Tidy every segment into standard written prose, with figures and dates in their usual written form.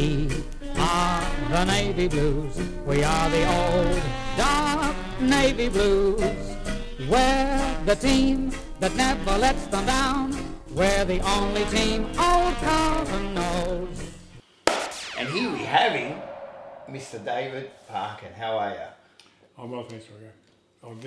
We are the Navy Blues. We are the old dark Navy Blues. We're the team that never lets them down. We're the only team old Carlton knows. And here we have him, Mr. David Parkin. How are you? I'm well, thanks, Rico. I'm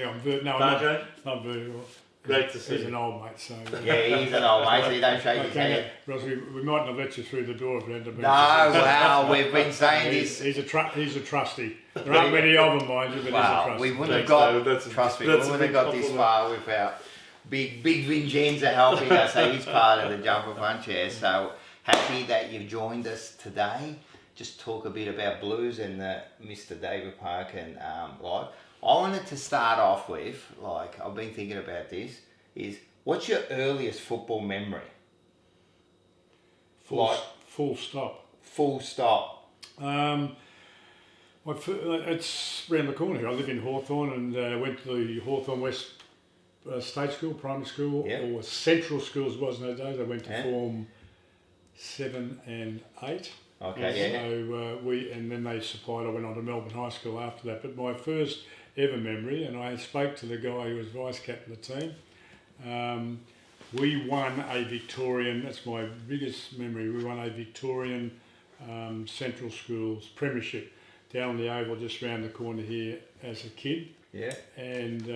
not very well. Great to see He's you. an old mate, so... Yeah, he's an old mate, so you don't shake his hand. Ross, we mightn't have let you through the door if it hadn't been... No, wow, we've been saying this. He's a trusty. There aren't many of them, mind you, but he's a trusty. We wouldn't have got, trust me, we wouldn't have got this far without big Vincenza helping us. So he's part of the jumper punch here. So happy that you've joined us today. Just talk a bit about blues and Mr. David Parkin live. I wanted to start off with, like, I've been thinking about this, is what's your earliest football memory? Full stop. Full stop. It's round the corner here. I live in Hawthorn and went to the Hawthorn West State School, primary school, or Central School as it was in those days. I went to Form 7 and 8. Okay, So and then they supplied, I went on to Melbourne High School after that. But my first ever memory, and I spoke to the guy who was vice captain of the team, we won a Victorian, that's my biggest memory, we won a Victorian Central Schools premiership down the oval just round the corner here as a kid. Yeah. And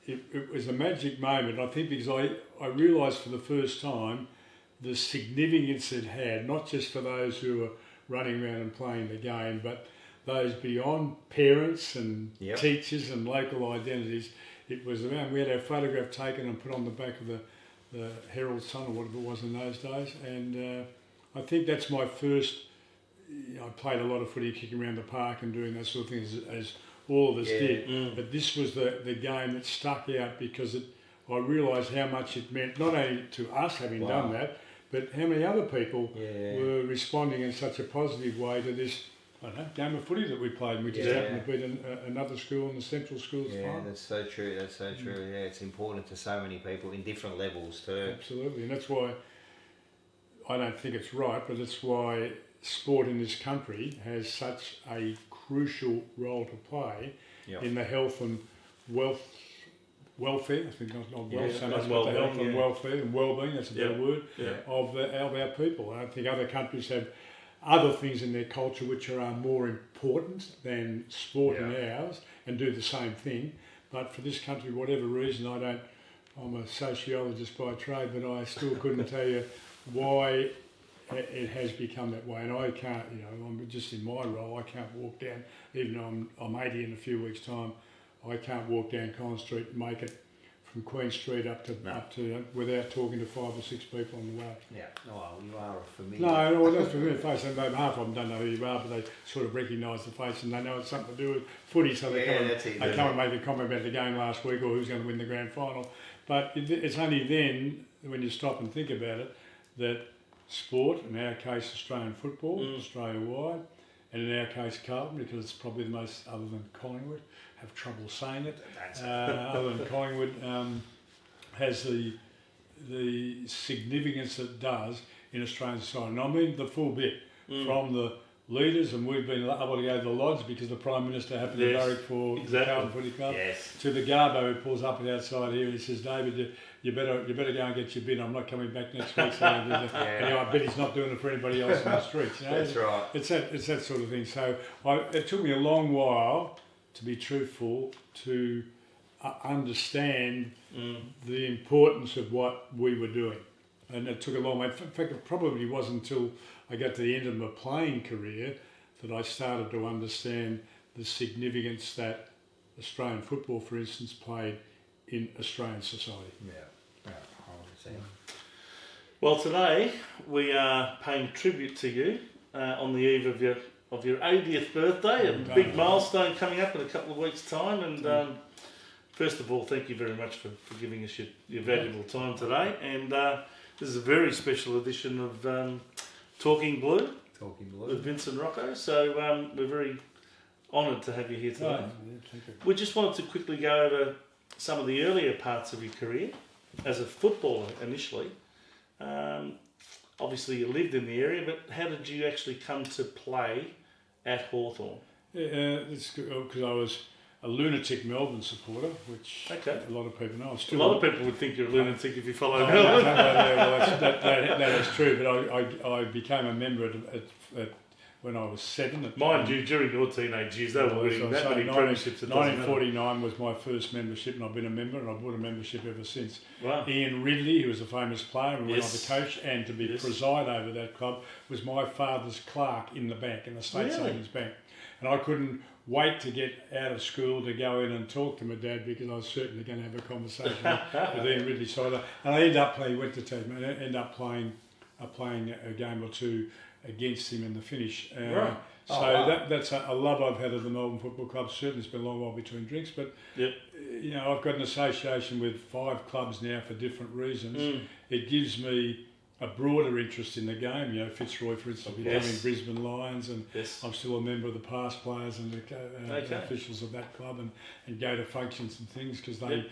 it was a magic moment, I think, because I realised for the first time the significance it had, not just for those who were running around and playing the game, but those beyond parents and teachers and local identities. It was around, we had our photograph taken and put on the back of the Herald Sun or whatever it was in those days. And I think that's my first, I played a lot of footy, kicking around the park and doing that sort of thing as all of us did. But this was the game that stuck out because I realised how much it meant, not only to us having done that, but how many other people were responding in such a positive way to this, I don't know, game of footy that we played. And we just happened to beat another school in the Central Schools. Yeah, that's so true. That's so true. Yeah, it's important to so many people in different levels too. Absolutely, and that's why I don't think it's right, but it's why sport in this country has such a crucial role to play in the health and welfare, I think not wealth so much, but the health and welfare and well-being, that's a better word, of our people. I think other countries have other things in their culture which are more important than sport in ours and do the same thing. But for this country, whatever reason, I'm a sociologist by trade, but I still couldn't tell you why it has become that way. And I can't, I'm just in my role, I can't walk down, even though I'm 80 in a few weeks' time, I can't walk down Collins Street and make it from Queen Street up to without talking to 5 or 6 people on the way. Yeah, well, you are a familiar. No, that's a familiar face. And half of them don't know who you are, but they sort of recognise the face and they know it's something to do with footy. So they come and make a comment about the game last week or who's going to win the grand final. But it's only then, when you stop and think about it, that sport, in our case Australian football, Australia-wide, and in our case Carlton, because it's probably the most, other than Collingwood, have trouble saying it, other than Collingwood, has the significance it does in Australian society. And I mean the full bit, from the leaders, and we've been able to go to the lodge because the Prime Minister happened to barrack for the Carlton Footy Club, to the Garbo who pulls up outside here and he says, David, you better go and get your bin, I'm not coming back next week. So I bet he's not doing it for anybody else in the streets. That's right. It's that sort of thing. So it took me a long while, to be truthful, to understand the importance of what we were doing. And it took a long way. In fact, it probably wasn't until I got to the end of my playing career that I started to understand the significance that Australian football, for instance, played in Australian society. Yeah, 100%. Well, today we are paying tribute to you on the eve of your 80th birthday, a big milestone coming up in a couple of weeks' time. And first of all, thank you very much for giving us your valuable time today. And this is a very special edition of Talking Blue with Vincent Rocco. So we're very honoured to have you here today. Thank you. We just wanted to quickly go over some of the earlier parts of your career as a footballer initially. obviously you lived in the area, but how did you actually come to play at Hawthorn? It's because I was a lunatic Melbourne supporter, which a lot of people know. A lot of people would think you're a lunatic if you follow Melbourne. That is true, but I became a member at when I was 7. Mind you, during your teenage years, they were winning that many premierships. 1949 was my first membership, and I've been a member, and I've bought a membership ever since. Wow. Ian Ridley, who was a famous player and went on to coach, and to be preside over that club, was my father's clerk in the bank, in the State Savings Bank. And I couldn't wait to get out of school to go in and talk to my dad, because I was certainly going to have a conversation with Ian Ridley. So I ended up playing a game or two against him in the finish. That's a love I've had of the Melbourne Football Club. Certainly it's been a long while between drinks, but you know, I've got an association with 5 clubs now for different reasons. It gives me a broader interest in the game. You know, Fitzroy, for instance, becoming Brisbane Lions, and I'm still a member of the past players and the officials of that club, and go to functions and things, because they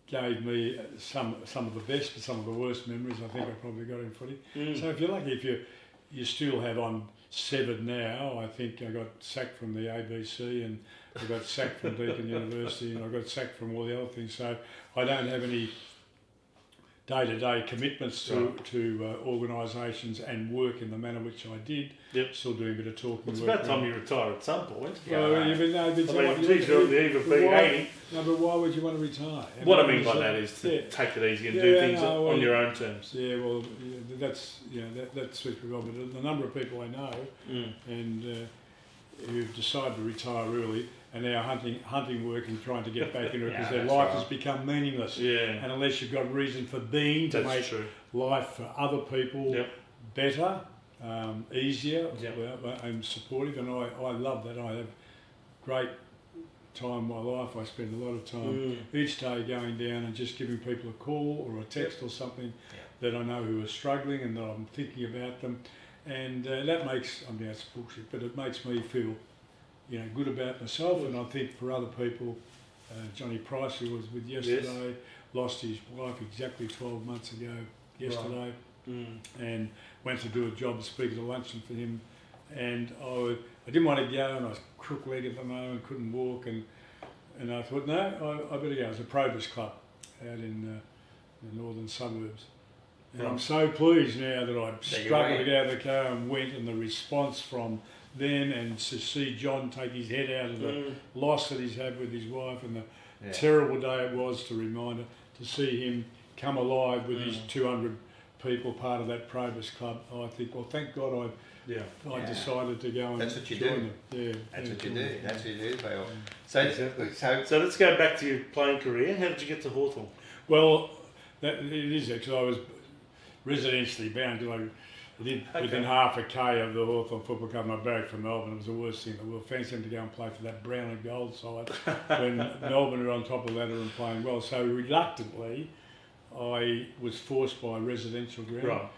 gave me some of the best but some of the worst memories I think I probably got in footy. So if you're lucky, if you still have, I'm 7 now. I think I got sacked from the ABC, and I got sacked from Deakin University, and I got sacked from all the other things. So I don't have any day-to-day commitments to organisations and work in the manner which I did. Still doing a bit of talking. It's about time you retire at some point. Well, you're on the eve of being 80. No, but why would you want to retire? What I mean by that is to take it easy and do things on your own terms. Yeah, well, that's that suits me well. But the number of people I know and who've decided to retire early, and now hunting work and trying to get back into it, because their life has become meaningless. And unless you've got reason for being to make life for other people better, easier, and supportive, and I love that. I have great time in my life. I spend a lot of time each day going down and just giving people a call or a text or something that I know who are struggling and that I'm thinking about them, and that makes, I mean, that's bullshit, but it makes me feel, you know, good about myself. And I think for other people, Johnny Price, who was with yesterday, lost his wife exactly 12 months ago yesterday, and went to do a job speaking at a luncheon for him, and I didn't want to go, and I was crook-legged at the moment, couldn't walk, and I thought, no, I better go. It was a Probus club out in the northern suburbs. And I'm so pleased now that I struggled to get out of the car and went, and the response from them, and to see John take his head out of the loss that he's had with his wife, and the terrible day it was, to remind her, to see him come alive with his 200 people, part of that Probus club. I think, well, thank God I decided to go and that's what you join do. them. That's what you do. That's what you do, Bill. So let's go back to your playing career. How did you get to Hawthorn? Well, it is because I was residentially bound. I did within half a K of the Hawthorn Football Club, and I barracked for Melbourne. It was the worst thing in the world. Fancy them to go and play for that brown and gold side when Melbourne were on top of the ladder and playing well. So reluctantly, I was forced by a residential ground.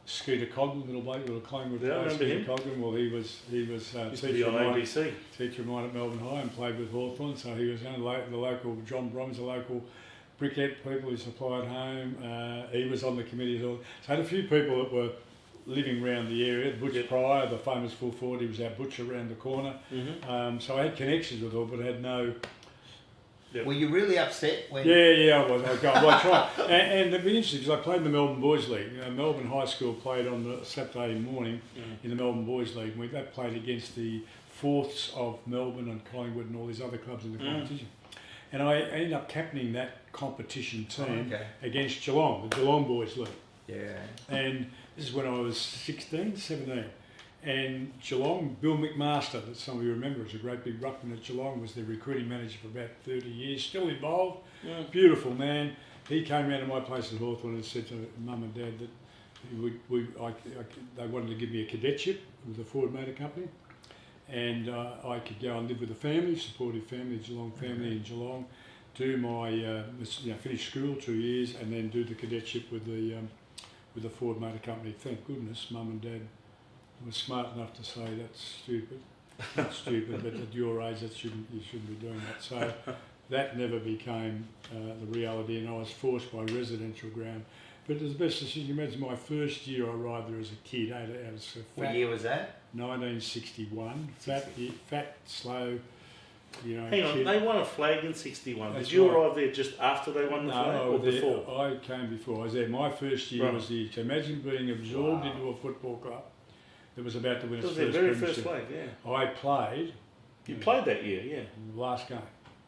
Scooter Coglan, little bloke, little Collingwood player. Scooter Coglan. Well, he was teacher of mine at Melbourne High, and played with Hawthorn. So he was the local John Brom's, the local brickhead people who supplied home. He was on the committee. So I had a few people that were living around the area. Butch Pryor, the famous full forward, he was our butcher around the corner. So I had connections with all, but I had no. Were you really upset when? Yeah, I was. I tried. And it'd be interesting because I played in the Melbourne Boys League. Melbourne High School played on the Saturday morning in the Melbourne Boys League. That played against the fourths of Melbourne and Collingwood and all these other clubs in the competition. And I ended up captaining that competition team against Geelong, the Geelong Boys League. Yeah. And this is when I was 16, 17. And Geelong, Bill McMaster, that some of you remember, was a great big ruckman at Geelong, was their recruiting manager for about 30 years, still involved, beautiful man. He came round to my place at Hawthorn and said to Mum and Dad that they wanted to give me a cadetship with the Ford Motor Company, and I could go and live with a family, supportive family, Geelong family in Geelong, do my, finish school 2 years, and then do the cadetship with the Ford Motor Company. Thank goodness Mum and Dad was smart enough to say that's stupid, not stupid, but at your age you shouldn't be doing that. So that never became the reality, and I was forced by residential ground But as best as you can imagine, my first year I arrived there as a kid. What year was that? 1961. Fat, slow. You know, Hang on, kid. they won a flag in 61. That's Did you right. arrive there just after they won the flag or before? I came before. I was there. My first year was the. So imagine being absorbed into a football club that was about to win its first very premiership. first flag, yeah. I played. You played that year, yeah. Last game.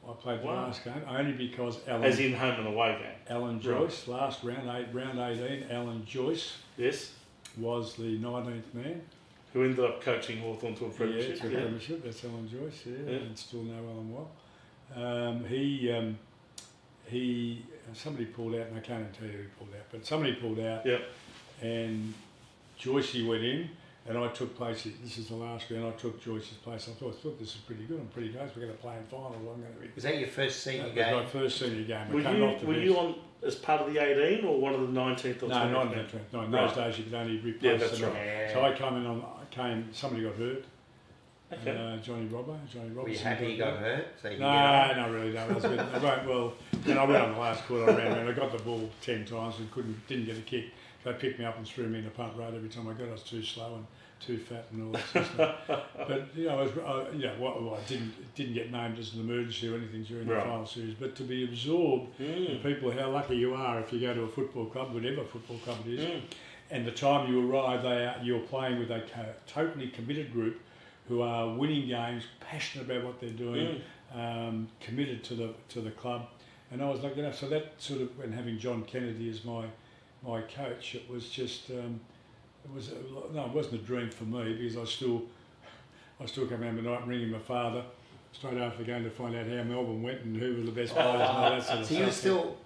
I played the last game only because Alan. As in home and away game. Alan Joyce, last round 18. Alan Joyce. Yes. Was the 19th man. Who ended up coaching Hawthorn to a premiership. Yeah, to a premiership. That's Alan Joyce. Yeah, and still know Alan well. He somebody pulled out, and I can't even tell you who pulled out, but somebody pulled out. Yep. And Joycey went in, and I took place. This is the last round. I took Joyce's place. I thought this is pretty good. I'm pretty close. We're going to play in finals. I'm going to be. Was that your first senior game? That was my first senior game. Were you on as part of the 18 or one of the 19th or 20th? No, not in that. No, in those days you could only replace. Yeah, that's right. So I came in somebody got hurt. Okay. Johnny Robertson. Were you happy he got hurt? So you no, not really. No, I was a bit, then I went on the last quarter. I ran around. I got the ball 10 times and didn't get a kick. So they picked me up and threw me in the punt road every time I got it. I was too slow and too fat and all that sort of stuff. But I didn't get named as an emergency or anything during the final series. But to be absorbed, and people, how lucky you are if you go to a football club, whatever football club it is, and the time you arrive, you're playing with a totally committed group who are winning games, passionate about what they're doing, committed to the club. And I was lucky enough. So that sort of, and having John Kennedy as my coach, it was just. It wasn't a dream for me because I still come home at night and ringing my father straight after the game to find out how Melbourne went and who were the best players and all that sort of stuff.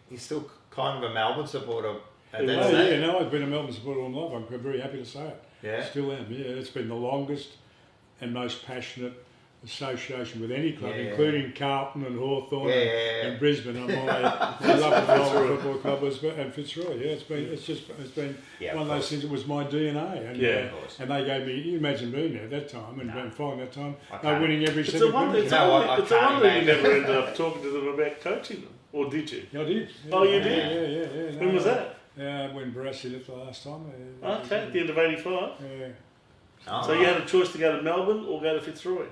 You're still kind of a Melbourne supporter. I've been a Melbourne supporter all my life. I'm very happy to say it. Yeah. Still am. Yeah, it's been the longest and most passionate association with any club, including Carlton and Hawthorn and Brisbane. I love the Melbourne Football Club and Fitzroy. Yeah, it's been one of those things. It was my DNA, and they gave me. You imagine being there at that time and following that time. They're winning every single game. It's a wonder you never ended up talking to them about coaching them, or did you? I did. Yeah, you did. Yeah. When was that? When Barassi left the last time. Okay, at the end of '85. Yeah. So you had a choice to go to Melbourne or go to Fitzroy.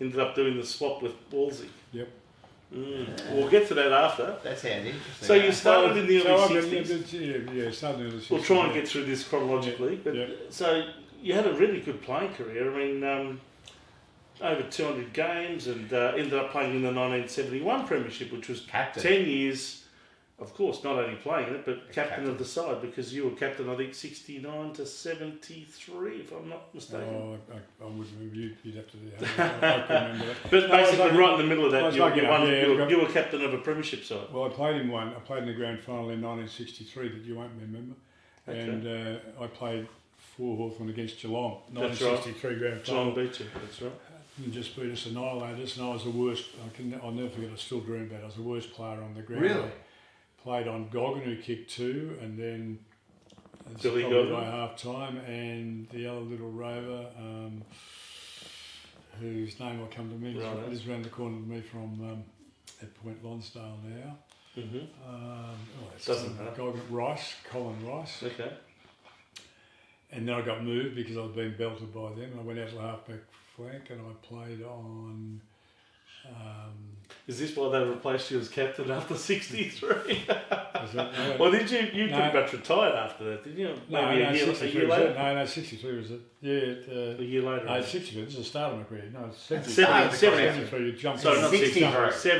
Ended up doing the swap with Wolsey. Yep. We'll get to that after. That sounds interesting. So you started in the early 60s. Started in the 60s. We'll try and get through this chronologically. So you had a really good playing career. I mean, over 200 games and ended up playing in the 1971 Premiership, which was captain. 10 years. Of course, not only playing it, but captain of the side, because you were captain, I think, 69 to 73, if I'm not mistaken. I wouldn't remember. You'd have to do that. I couldn't remember that. But basically, right in the middle of that, you were captain of a premiership side. Well, I played in one. I played in the grand final in 1963 that you won't remember. Okay. And I played for Hawthorn against Geelong. 1963 grand final. Geelong beat you, that's right. And just beat us, annihilated us, and I was the worst. I'll never forget, I still dream about it. I was the worst player on the ground. Really? Played on Goggin, who kicked 2, and then Billy Goggin by half time, and the other little rover, whose name will come to me, he's around the corner to me from at Point Lonsdale now. Doesn't matter. Colin Rice. Okay. And then I got moved because I was being belted by them. I went out to the halfback flank, and I played on. Is this why they replaced you as captain after 63? Well, did you pretty much retired after that, didn't you? Maybe a year later? No, 63 was it. Yeah. A year later. No, 63, this is the start of my career. No, 73. You jumped 70.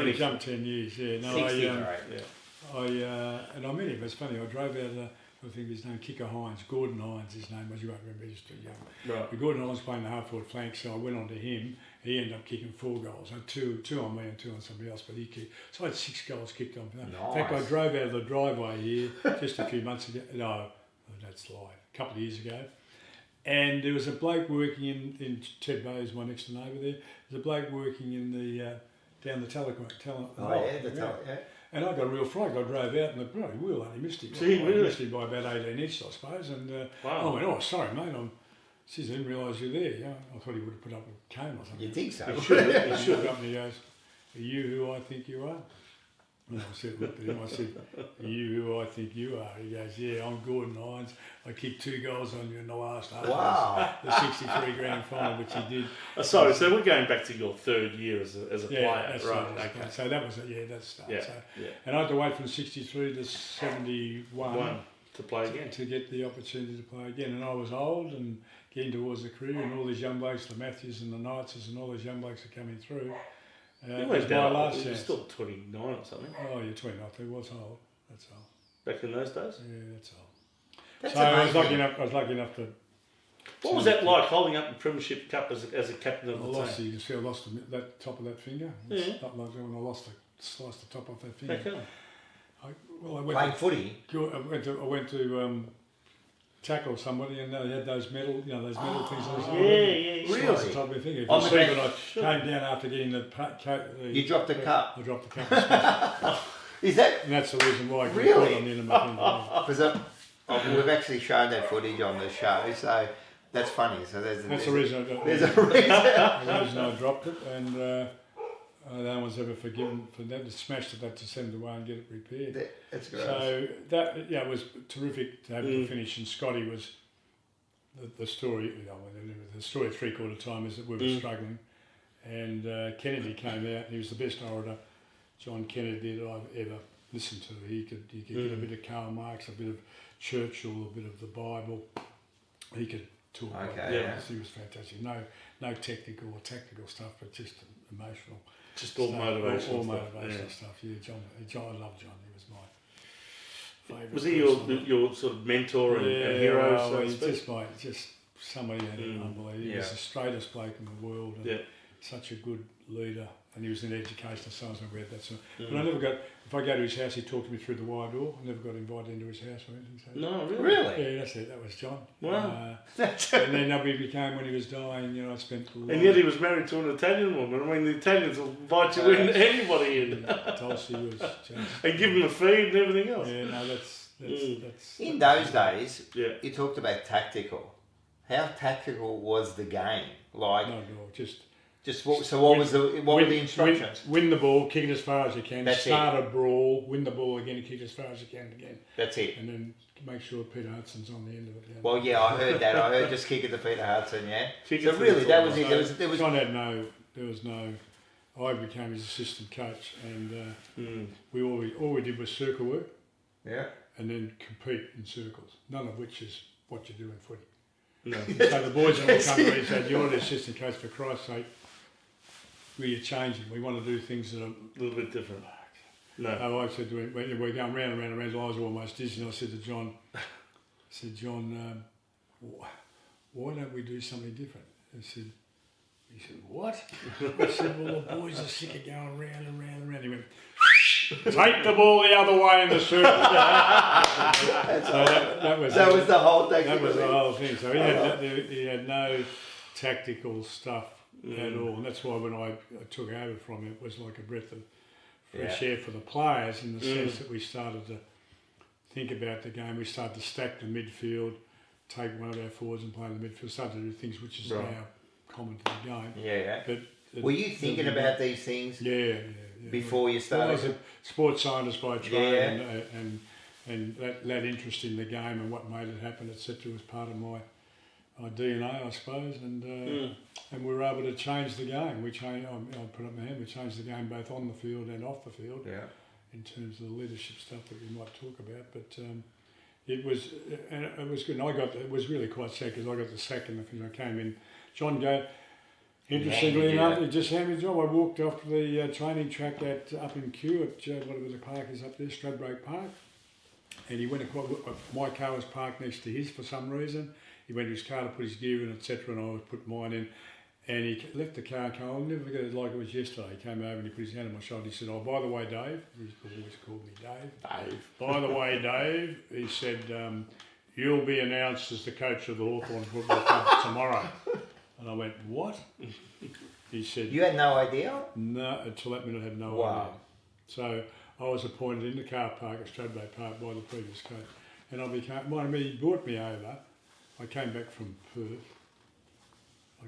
You jumped 10 years, yeah. No, 63, and I met him, it's funny, I drove out I think his name, Kicker Hines, Gordon Hines, his name was, you won't remember, he's too young. Right. But Gordon Hines playing the half-forward flank, so I went on to him. He ended up kicking 4 goals, so two on me and 2 on somebody else, but he kicked. So I had 6 goals kicked on. Nice. In fact, I drove out of the driveway here just a few months ago. No, that's a lie. A couple of years ago. And there was a bloke working in Ted Bay, is my next door neighbour there. There's a bloke working in the down the telecom. Yeah. And I got a real fright. I drove out and the bloody wheel only missed him. Really? Missed him by about 18 inches, I suppose. And I went, oh, sorry, mate. I didn't realise you were there. Yeah, I thought he would have put up a cane or something. You think so? He should. He should. Up and he goes, are you who I think you are? And I said, looked at him, I said, are you who I think you are? He goes, yeah, I'm Gordon Hines. I kicked 2 goals on you in the last half. Wow. The 63 grand final, which he did. Sorry, so we're going back to your 3rd year as a player, that's right? Okay. So that was it, that's start. Yeah, So, yeah. And I had to wait from 63 to 71 to play again. To get the opportunity to play again. And I was old and getting towards the career, and all these young blokes, the Matthews and the Knightses and all these young blokes are coming through. You went down, you were still 29 or something. Oh, you're 29. I was old. That's old. Back in those days? Yeah, that's old. That's so I was lucky amazing. enough to. What was that like, holding up the Premiership Cup as a captain of the team? You can see I lost that top of that finger. It's not like when I sliced the top off that finger. Okay. I went Playing footy? I went to tackle somebody, and they had those metal, those metal things. Yeah. Really? The top of the finger. On the See, bench. when I came down after getting the You dropped the cup? I dropped the cup. Is that... And that's the reason why I got Really? caught on the end of my finger. Because we've actually shown that footage on the show, so that's funny. So That's the reason I got There's a reason. the reason I dropped it, and no one's ever forgiven for that. Smashed it that to send it away and get it repaired. That's great. So that it was terrific to have the finish. And Scotty was the story. The story of 3/4 time is that we were struggling, and Kennedy came out. And he was the best orator, John Kennedy, that I've ever listened to. He could get a bit of Karl Marx, a bit of Churchill, a bit of the Bible. He could talk. He was fantastic. No technical or tactical stuff, but just emotional. Just all motivational All stuff. motivational stuff. Yeah, John. I love John. He was my favourite. Was he your sort of mentor and hero? Well, So to he's speak? just somebody that unbelievable. He was the straightest bloke in the world, and such a good leader. And he was in education, so I was aware of that. So, but I never got. If I go to his house, he talked to me through the wide door. I never got invited into his house or anything. So. No, really? Really? Yeah, that's it. That was John. Wow. And then we became, when he was dying, I spent a lot. And yet he was married to an Italian woman. I mean, the Italians will invite you in, anybody in. Tulsi was just... And give them a feed and everything else. Yeah, no, that's In those days, Yeah. you talked about tactical. How tactical was the game? Like, no, just what were the instructions? Win the ball, kick it as far as you can. That's Start a brawl, win the ball again, and kick it as far as you can again. That's it. And then make sure Peter Hudson's on the end of it. Yeah. Well, yeah, I heard that. I heard just kick it to Peter Hudson, yeah. Kick So it really, to that the was it. There was John had there was no. I became his assistant coach, and all we did was circle work, and then compete in circles. None of which is what you do in footy. No. So the boys all come to me and said, "You're the assistant coach, for Christ's sake. We're changing. We want to do things that are A little bit different. No. I said to him, we're going round and round and round. I was almost dizzy. And I said to John, why don't we do something different? He said, what? I said, well, the boys are sick of going round and round and round. He went, take the ball the other way in the circle. So that was the whole thing. That was the whole thing. So he had no tactical stuff at all, and that's why when I took over from him, it was like a breath of fresh air for the players, in the sense that we started to think about the game. We started to stack the midfield, take one of our forwards and play in the midfield, started to do things which is now common to the game. Yeah. But were you thinking about these things? Yeah. Before you started? I was a sports scientist by trade, and that interest in the game and what made it happen, etc., was part of my DNA, I suppose, and we were able to change the game. I'll put up my hand. We changed the game both on the field and off the field. Yeah. In terms of the leadership stuff that we might talk about, but it was good. And it was really quite sad because I got the sack in the thing. I came in. John gave. Interestingly enough, he just handed me the job. I walked off to the training track up in Kew at whatever the park is up there, Stradbroke Park, and he went across. My car was parked next to his for some reason. He went to his car to put his gear in, etc., and I put mine in. And he left the car. I'll never forget it like it was yesterday. He came over and he put his hand on my shoulder. He said, "Oh, by the way, Dave," he's always called me Dave. By the way, Dave, he said, "You'll be announced as the coach of the Hawthorn Football Club tomorrow." And I went, "What?" He said, "You had no idea?" No, until that minute I had no idea. So I was appointed in the car park at Stradbroke Park by the previous coach, and he brought me over. I came back from Perth. I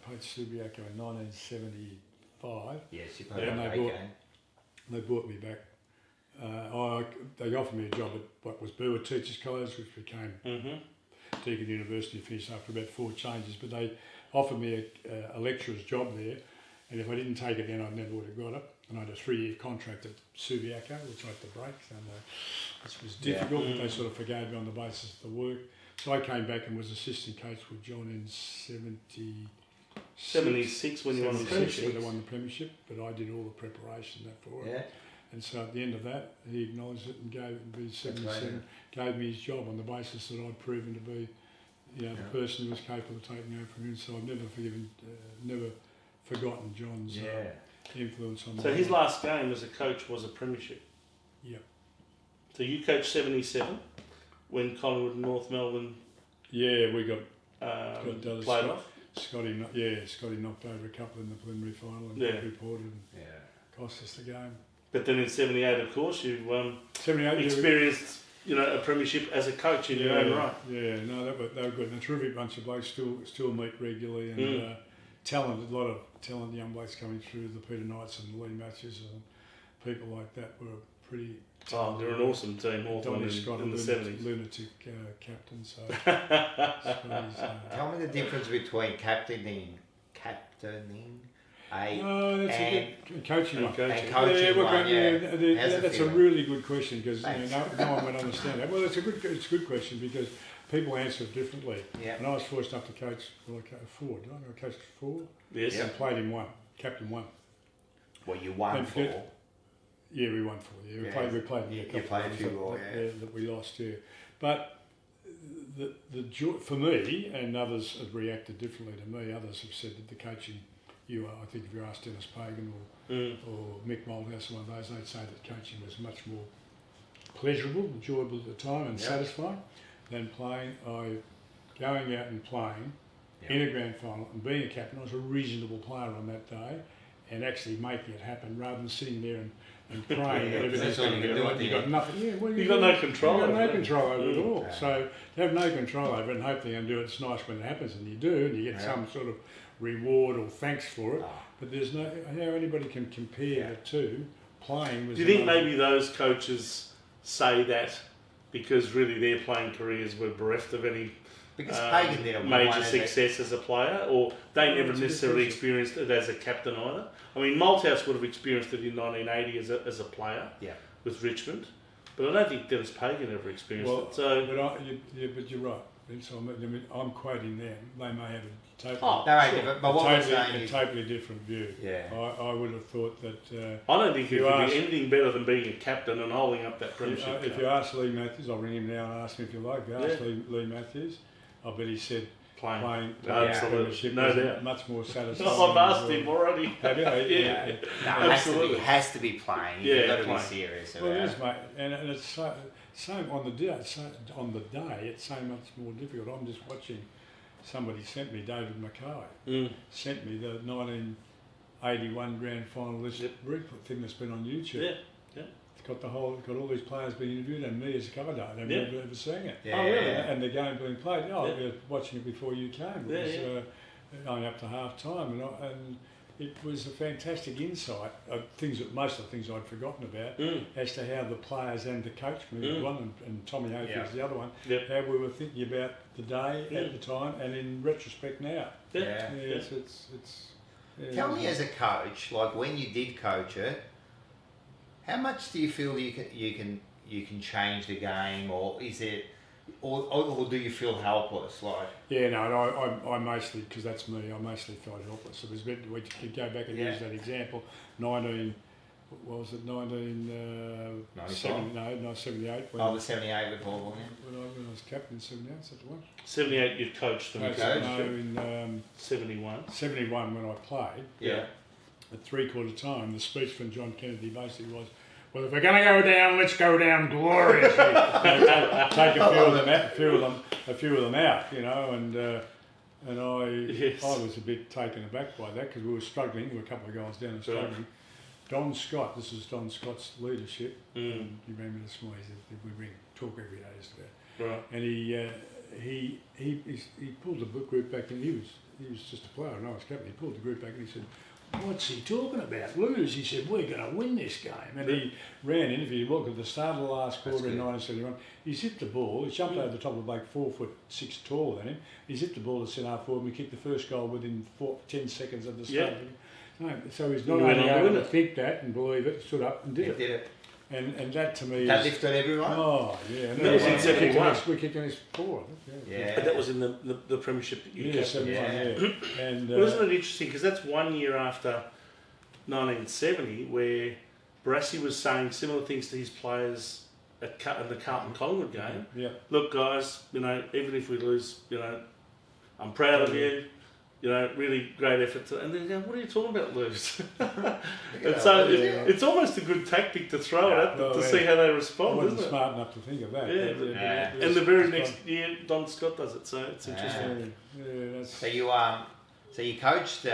played Subiaco in 1975. Yes, you played a great game. They brought me back. They offered me a job at what was Burwood Teachers College, which became Deakin University, finished after about 4 changes, but they offered me a lecturer's job there, and if I didn't take it then I never would have got it. And I had a 3-year contract at Subiaco, which I had to break, and this was difficult, but they sort of forgave me on the basis of the work. So I came back and was assistant coach with John in 76 when you won the premiership. When I won the premiership, but I did all the preparation for it. Yeah. And so at the end of that, he acknowledged it and gave me his job on the basis that I'd proven to be, the person who was capable of taking over from him. So I've never forgotten John's influence on me. So his last game as a coach was a premiership. Yep. So you coached 77 when Collingwood and North Melbourne. Yeah, we got played off. Scotty knocked over a couple in the preliminary final and reported and cost us the game. But then in 78, of course, you experienced a premiership as a coach in your own right. Yeah, no, they were good. And a terrific bunch of blokes still meet regularly, and a lot of talented young blokes coming through. The Peter Knights and Lee Matthews and people like that were pretty. Oh, they're an awesome team, Hawthorn in the 70s. Lunatic captain. So tell me the difference between captaining coaching one. That's a really good question because no one would understand that. Well, it's a good question because people answer it differently. Yeah. And I was forced enough to coach. Well, I coached 4. Did I coach 4? Yes. And played in 1. Captain 1. Well, you won 4. Yeah, we won 4. Yeah, we played a couple of games that we lost. Yeah, but the joy for me, and others have reacted differently to me. Others have said that the coaching. I think if you asked Dennis Pagan or Mick Moldhouse, one of those, they'd say that coaching was much more pleasurable, enjoyable at the time and satisfying than playing. Going out and playing in a grand final and being a captain, I was a reasonable player on that day and actually making it happen rather than sitting there and praying that everything's going to go right. You've got nothing. Yeah, well, you've got no control over it. You've got no control over it at all. So to have no control over it and hope they're going to do it, it's nice when it happens and you do and you get some sort of reward or thanks for it, but there's no how anybody can compare the two. Playing was. Do you think maybe those coaches say that because really their playing careers were bereft of any major success as a player, or they never necessarily experienced it as a captain either? I mean, Malthouse would have experienced it in 1980 as a player with Richmond, but I don't think Dennis Pagan ever experienced it. So, but you're right. So I'm quoting them. They may have a totally different view. Yeah, I would have thought that. I don't think you could be anything better than being a captain and holding up that premiership. If you ask Lee Matthews, I'll ring him now and ask him if you like. If you ask Lee Matthews, I bet he said playing absolutely, no doubt, much more satisfying. I've asked him already. Have you? Absolutely, it has to be playing. You've got to be serious about it. Well, it is, mate, and it's same on the day. It's so much more difficult. I'm just watching. Somebody sent me, David Mackay, sent me the 1981 grand final list thing that's been on YouTube. Yeah. It's got all these players being interviewed and me as a cover date. I've never ever seen it. Yeah. Oh, really? And the game being played. I was watching it before you came. It was going up to half time and it was a fantastic insight of most of the things I'd forgotten about as to how the players and the coach, one and Tommy Hofield the other one, how we were thinking about the day at the time and in retrospect now. Tell me as a coach, like when you did coach it, how much do you feel you can change the game, or is it? Or do you feel helpless? I mostly, because that's me, I mostly felt helpless. It was we could go back and use that example. 78. The 78 with Hawthorn. When I was captain in 78, is that the one? 78 you coached them. in 71. 71 when I played. Yeah. At 3/4 time, the speech from John Kennedy basically was, well, if we're going to go down, let's go down gloriously. Take a few of them out, and I was a bit taken aback by that because we were struggling. We were a couple of guys down and struggling. Don Scott, this is Don Scott's leadership. You remember this morning that we talk every day as to that. Right. And he pulled the group back, and he was just a player, and I was captain. He pulled the group back and he said, what's he talking about? Lose? He said, we're going to win this game. And he ran in. If you look at the start of the last quarter in 1971, he zipped the ball. He jumped over the top of the bloke 4'6" taller than him. He zipped the ball to centre half forward and we kicked the first goal within 10 seconds of the start. So he's not only able to think that and believe it, stood up and did it. And that to me that lifted everyone. Oh yeah, that was in 71. We kicked on his 4. Yeah, that was in the premiership that you captained. Yeah. And wasn't it interesting because that's 1 year after 1970, where Barassi was saying similar things to his players in the Carlton Collingwood game. Yeah. Look, guys, even if we lose, I'm proud of you. Really great effort. And then what are you talking about, lose? And so it's almost a good tactic to throw it at them to see how they respond, isn't it? Smart enough to think of that. And the very next year, Don Scott does it, so it's interesting. So you coached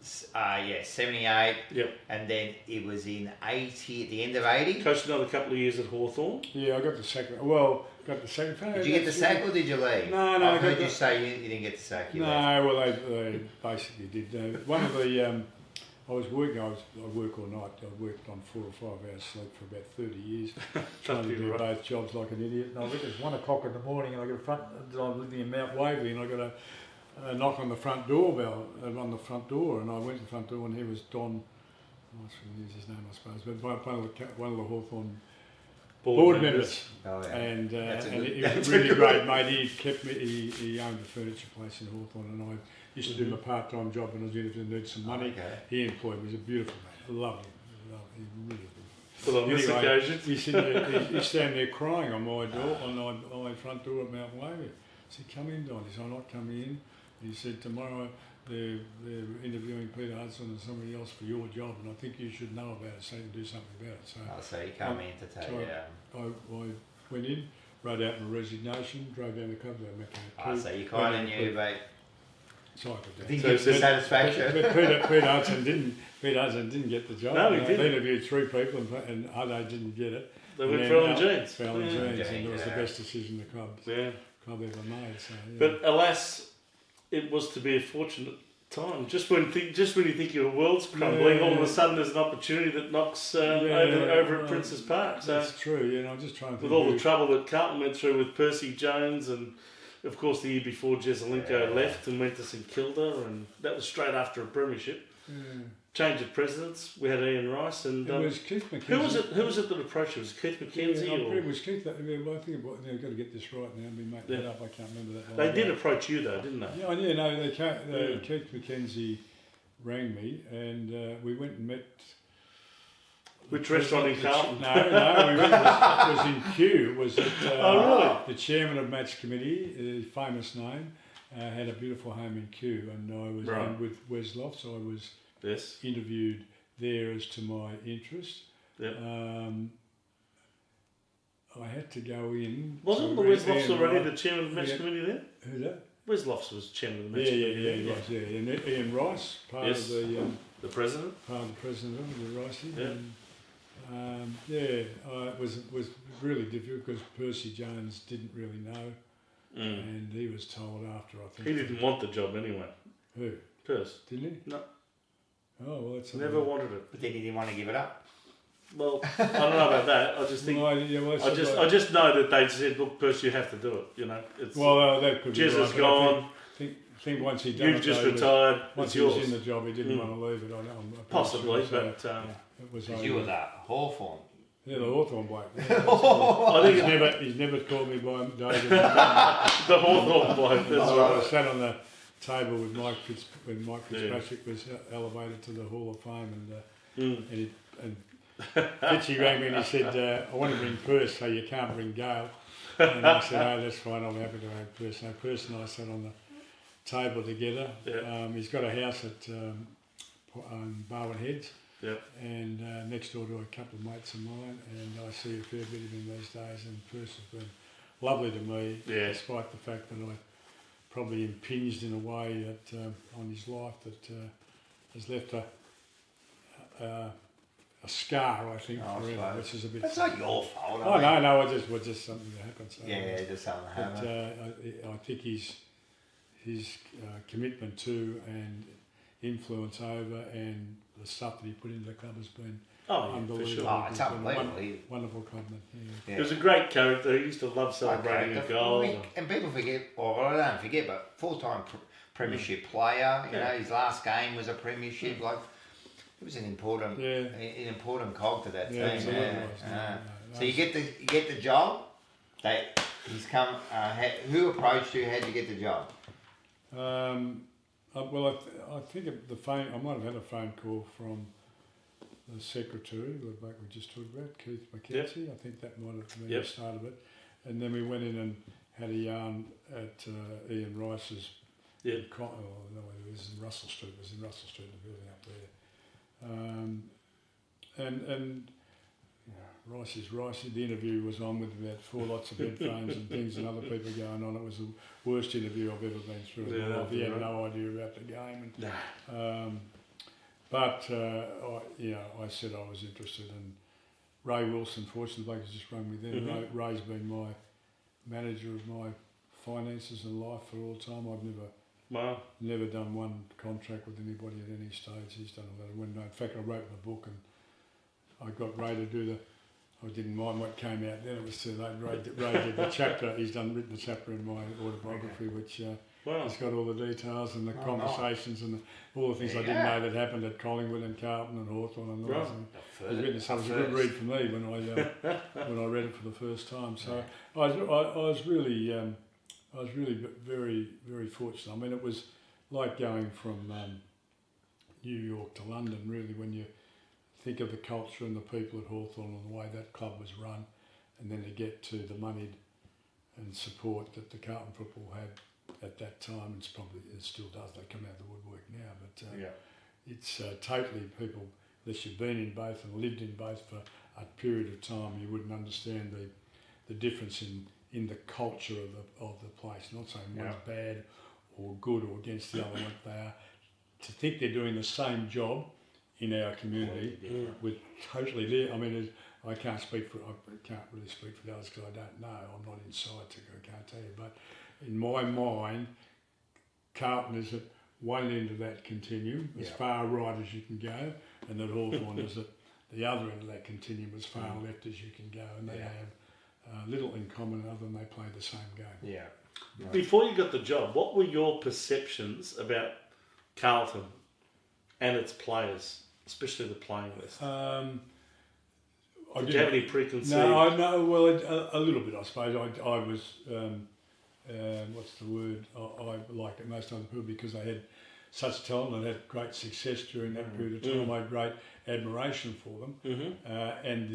78. Yep. And then it was in 80, at the end of 80. Coached another couple of years at Hawthorn. Yeah, I got the second. Did you get the sack or did you leave? No. I heard you say you didn't get the sack. Well, they basically did. One of the, I work all night. I worked on 4 or 5 hours sleep for about 30 years, trying to do both jobs like an idiot. And I think it's 1 o'clock in the morning, and I'm living in Mount Waverley, and I got a knock on the front doorbell, on the front door, and I went to the front door, and here was Don. I should use his name, I suppose, but one of the Hawthorn board members. Oh, yeah. And he was a really great mate. He kept me. He owned a furniture place in Hawthorn, and I used to do my part-time job when I was in to need some money. He employed me. He was a beautiful man. Lovely, really good. Well, on this occasion, he's standing there crying on my door, on my front door at Mount Waverley. I said, "Come in, Don." He said, "I'm not coming in." He said, "Tomorrow they're interviewing Peter Hudson and somebody else for your job, and I think you should know about it, so you can do something about it." So you come in to take I went in, wrote out my resignation, drove down the club, so you kind of knew, mate. So I could didn't get the satisfaction. But Peter Hudson didn't get the job. No, he didn't. They interviewed 3 people, and Huddo didn't get it. They went for Alan Jeans. Fell in Jeans, and it was the best decision the club ever made. So, But alas, it was to be a fortunate time. Just when you think your world's crumbling, all of a sudden there's an opportunity that knocks over at Princes Park. So that's true. I'm just trying to think with all the trouble that Carlton went through with Percy Jones, and of course the year before Jezelenko left and went to St Kilda, and that was straight after a premiership. Change of presidents. We had Ian Rice and it was Keith McKenzie. Who was it that approached you? Was it Keith McKenzie? It was Keith. I think I've got to get this right now. I've been making that up. I can't remember that. They did approach you though, didn't they? Yeah. Keith McKenzie rang me, and we went and met. Which restaurant in Carlton? No, we went. It was in Kew. It was at, the chairman of match committee, famous name, had a beautiful home in Kew, and I was in with Wes Lofts. So I was interviewed there as to my interest. Yep. I had to go in. Wasn't Wes Lofts already the chairman of the match committee then? Who's that? Wes Lofts was chairman of the match committee. Yeah, he was. Yeah, and Ian Rice, part of the president. Part of the president of the Ricey. Yeah. It was really difficult because Percy Jones didn't really know, and he was told after. I think he didn't want the job anyway. Who? Percy. Didn't he? No. Oh well, that's never wanted it. But then he didn't want to give it up. Well, I don't know about that. I just think I just know that they said, "Look, Percy, you have to do it." It's that could be Jez is right, gone. I think once he done you've just retired. Once he was in the job, he didn't want to leave it. Possibly, sure, but it was you were that Hawthorn. Yeah, the Hawthorn bloke. I think he's never called me by David. The Hawthorn bloke. That's right. I sat on the table with Mike when Mike Fitzpatrick was elevated to the Hall of Fame, and Fitzy rang me and he said, "I want to bring Perce, so you can't bring Gale." And I said, "Oh, that's fine. I'm happy to have Perce." So Perce and I sat on the table together. Yeah. He's got a house at Barwon Heads. Yep. And next door to a couple of mates of mine, and I see a fair bit of him these days, and Perce has been lovely to me, despite the fact that I probably impinged in a way that on his life that has left a scar, I think, forever, which is a bit... That's not your fault. Oh, no, it was just something that happened. So, just something that happened. I think his commitment to and influence over, and the stuff that he put into the club has been unbelievable. For sure. Oh, it's unbelievable. Wonderful clubman. Yeah. He was a great character. He used to love celebrating a goal. And people forget, or I don't forget, but full-time premiership player. You know, his last game was a premiership. Like, it was an important cog to that team. So you get the job. He's come. Who approached you? How did you get the job? Well, I think the phone. I might have had a phone call from the secretary, the bloke we just talked about, Keith McKenzie. I think that might have been the start of it. And then we went in and had a yarn at Ian Rice's. No, it was in Russell Street. It was in Russell Street, the building up there. And Rice is Rice. The interview was on with about 4 lots of headphones and things and other people going on. It was the worst interview I've ever been through in my life. He had no idea about the game. I said I was interested. And Ray Wilson, fortunately, has just rung me then. Ray's been my manager of my finances and life for all time. I've never done one contract with anybody at any stage. He's done a lot of window. In fact, I wrote my book and I got Ray to do I didn't mind what came out then. It was too late. Ray did the chapter. He's written the chapter in my autobiography, which it's got all the details and the conversations and all the things I didn't know that happened at Collingwood and Carlton and Hawthorn and all that. It was a good read for me when I read it for the first time. So I was really very, very fortunate. I mean, it was like going from New York to London, really, when you think of the culture and the people at Hawthorn and the way that club was run, and then to get to the money and support that the Carlton football had at that time, it still does. They come out of the woodwork now, but it's totally people, unless you've been in both and lived in both for a period of time, you wouldn't understand the difference in the culture of the place. Not saying one's bad or good or against the other, what they are. To think they're doing the same job in our community with totally there. I mean, I can't really speak for the others because I don't know. I'm not inside, so I can't tell you. But in my mind, Carlton is at one end of that continuum, as far right as you can go, and that Hawthorn is at the other end of that continuum, as far left as you can go, and they have little in common other than they play the same game. Yeah. Right. Before you got the job, what were your perceptions about Carlton and its players, especially the playing list? Did you have any preconceived? No, well, a little bit, I suppose. I was, what's the word? I like it most other people because they had such talent and had great success during that period of time. I had great admiration for them, and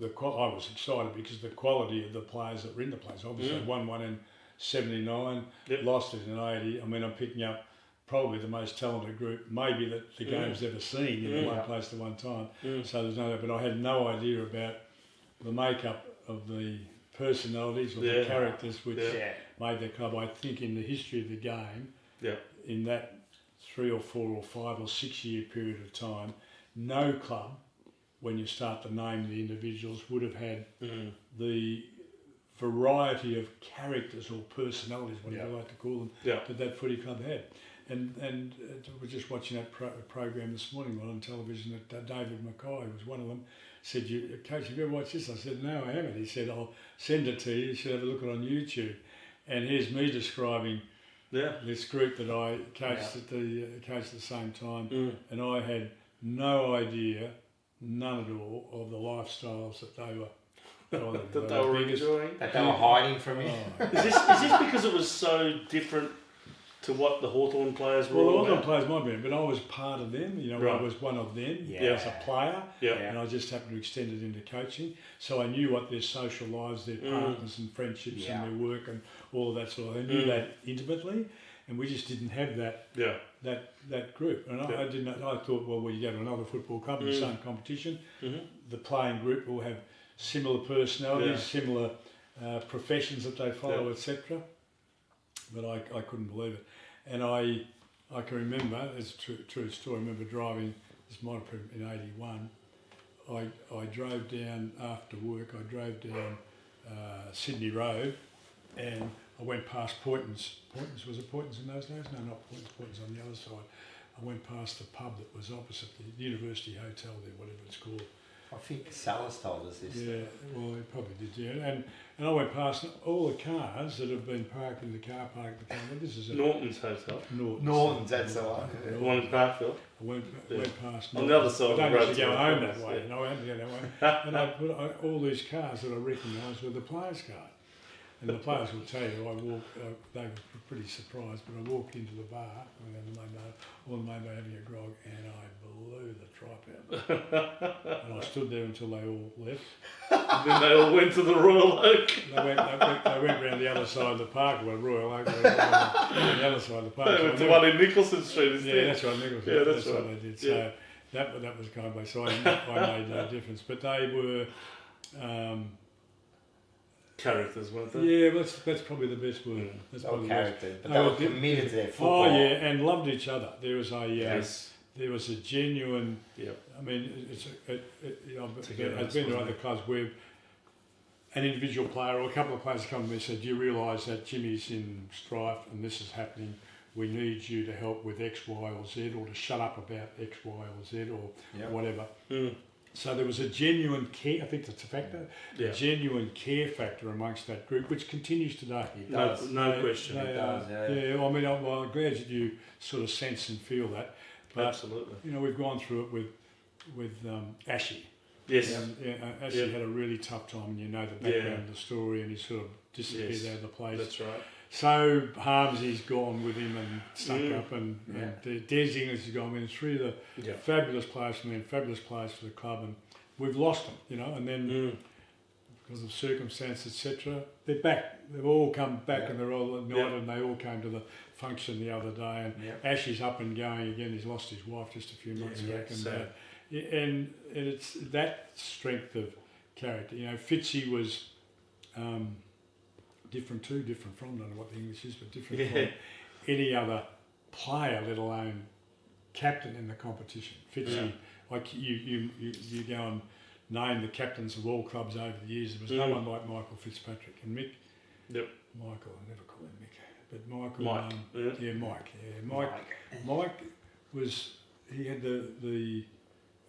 I was excited because the quality of the players that were in the place. Obviously, won one in '79, lost it in '80. I mean, I'm picking up probably the most talented group maybe that the game's ever seen in one place at one time. So there's no, but I had no idea about the makeup of the personalities or the characters which made the club. I think in the history of the game, in that 3 or 4 or 5 or 6 year period of time, no club, when you start to name the individuals, would have had the variety of characters or personalities, whatever you like to call them, that footy club had. And we were just watching that program this morning on television that David Mackay was one of them. Said, Coach, have you ever watched this? I said, no, I haven't. He said, I'll send it to you. You should have a look at it on YouTube. And here's me describing this group that I coached at the same time. And I had no idea, none at all, of the lifestyles that they were that they were enjoying. That they were hiding from you. Is this because it was so different to what the Hawthorn players were? Well, the Hawthorn players might be, but I was part of them. You know, I was one of them as a player, and I just happened to extend it into coaching. So I knew what their social lives, their partners and friendships and their work and all of that sort of thing. I knew that intimately, and we just didn't have that that group. And I didn't. I thought, well, when you go to another football club in the same competition, the playing group will have similar personalities, similar professions that they follow, etc. But I couldn't believe it. And I can remember, it's a true story, I remember driving, this might have been in '81, I drove down after work, I drove down Sydney Road and I went past Poyntons. Was it Poyntons in those days? No, not Poyntons, Poyntons on the other side. I went past the pub that was opposite the University Hotel there, whatever it's called. I think Salas told us this. Yeah, well, he probably did, yeah. And I went past all the cars that have been parked in the car park. This is Norton's Hotel. Norton's, that's the one. The one in Parkville. I went past on the other side of the road. I don't usually go home that way, and I had to go that way. And I put all these cars that I recognised were the players' cars. And the players will tell you, they were pretty surprised, but I walked into the bar, and all the mate were having a grog, and I blew the tripe out. And I stood there until they all left. And then they all went to the Royal Oak. They went round the other side of the park, well, Royal Oak, on the other side of the park. They went to one in Nicholson Street instead. Yeah, that's right, Nicholson. Yeah, that's right. What they did. Yeah. So that was kind of, so I made no difference. But they were... characters, weren't they? Yeah, that's probably the best word. That's They were probably characters, but they were committed to their football. Oh yeah, and loved each other. There was a Yes. there was a genuine. Yep. I mean, I've been to other clubs where an individual player or a couple of players come to me and said, "Do you realise that Jimmy's in strife and this is happening? We need you to help with X, Y, or Z, or to shut up about X, Y, or Z, or whatever." Mm. So there was a genuine care, I think that's a factor, Yeah. a genuine care factor amongst that group, which continues today. It does. No question. It does, yeah. Yeah, I mean, I'm glad that you sort of sense and feel that. But, Absolutely. you know, we've gone through it with Ashy. Yes. Ashy had a really tough time, and you know the background of the story, and he sort of disappeared out of the place. That's right. So Harmsy's gone with him and stuck up, and Des English has gone with him. Three of the fabulous players from them, fabulous players for the club, and we've lost them, you know. And then because of circumstance, etc., they're back. They've all come back, and they're all united, and they all came to the function the other day. And Ashy's up and going again. He's lost his wife just a few months back, and it's that strength of character. You know, Fitzy was. Different from, I don't know what the English is, but different from any other player, let alone captain in the competition. Fitzy, like you go and name the captains of all clubs over the years. There was no one like Michael Fitzpatrick and Mick. Yep. Michael, I never call him Mick, but Michael. Mike. Mike was, he had the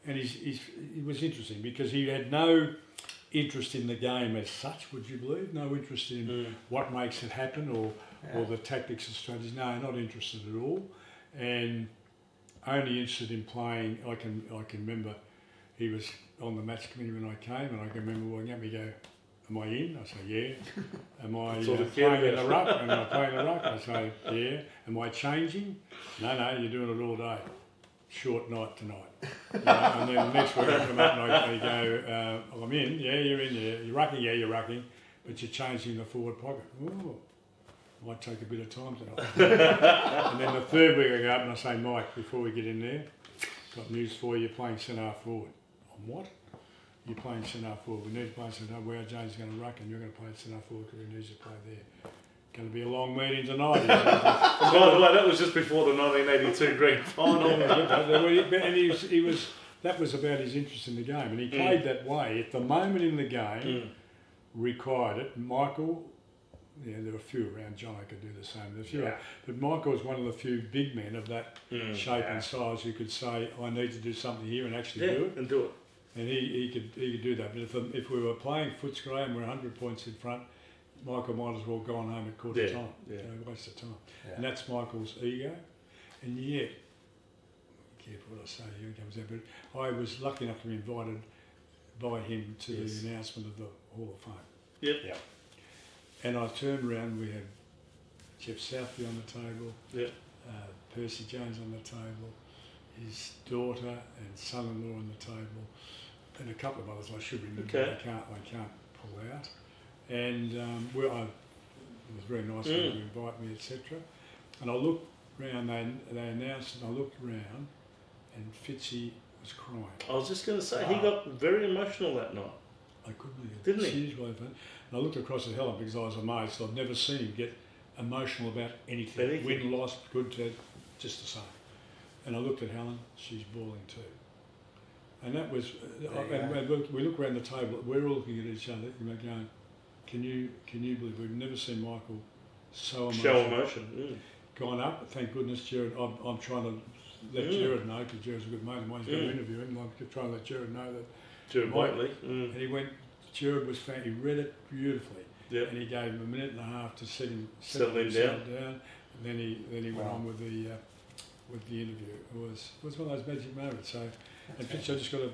and he was interesting because he had no interest in the game as such, would you believe? No interest in what makes it happen or the tactics and strategies. No, not interested at all. And only interested in playing. I can remember he was on the match committee when I came, and I can remember walking up, he go, "Am I in?" I say, "Yeah." "Am I playing in the ruck?" "Am I playing in the ruck?" I say, "Yeah." "Am I changing?" No, you're doing it all day. Short night tonight. You know, and then the next week I come up and I go, "I'm in." "Yeah, you're in. Yeah, you're rucking. Yeah, you're rucking, but you're changing the forward pocket." "Oh, might take a bit of time tonight." And then the third week I go up and I say, "Mike, before we get in there, got news for you. You're playing centre half forward." "On what?" "You're playing centre half forward. We need to play centre half. Where James is going to ruck, and you're going to play centre half forward because we need you to play there. Going to be a long meeting tonight." And by the way, that was just before the 1982 grand final. And he was. That was about his interest in the game, and he played that way. At the moment in the game, required it. Michael, there were a few around. John, I could do the same. But Michael was one of the few big men of that shape and size who could say, "I need to do something here," and actually do it. And do it. And he could do that. But if we were playing Footscray and we're 100 points in front, Michael might as well go on home at quarter time. You know, waste of time. And that's Michael's ego. And yet, careful what I say here, it comes out, but I was lucky enough to be invited by him to the announcement of the Hall of Fame. Yep. And I turned around, we had Jeff Southby on the table, Percy Jones on the table, his daughter and son-in-law on the table, and a couple of others I should remember, I can't pull out. And it was very nice of them to invite me, etc. And I looked round, they announced, and I looked round, and Fitzy was crying. I was just going to say, he got very emotional that night. I couldn't believe it. Didn't he? Seriously, and I looked across at Helen because I was amazed. I'd never seen him get emotional about anything. Win, lost, good, bad, just the same. And I looked at Helen, she's bawling too. And that was, we look around the table, we're all looking at each other, and we're going, can you believe we've never seen Michael so emotional? Show emotion. Gone up, thank goodness, Jared, I'm trying to let Jared know, because Jared's a good mate of mine. He's going to interview him. I'll try and let Jared know that. Jared Whiteley. And he went. Jared was he read it beautifully. Yep. And he gave him a minute and a half to settle him down. And then he went on with the interview. It was one of those magic moments. So, and Fitz, I just got an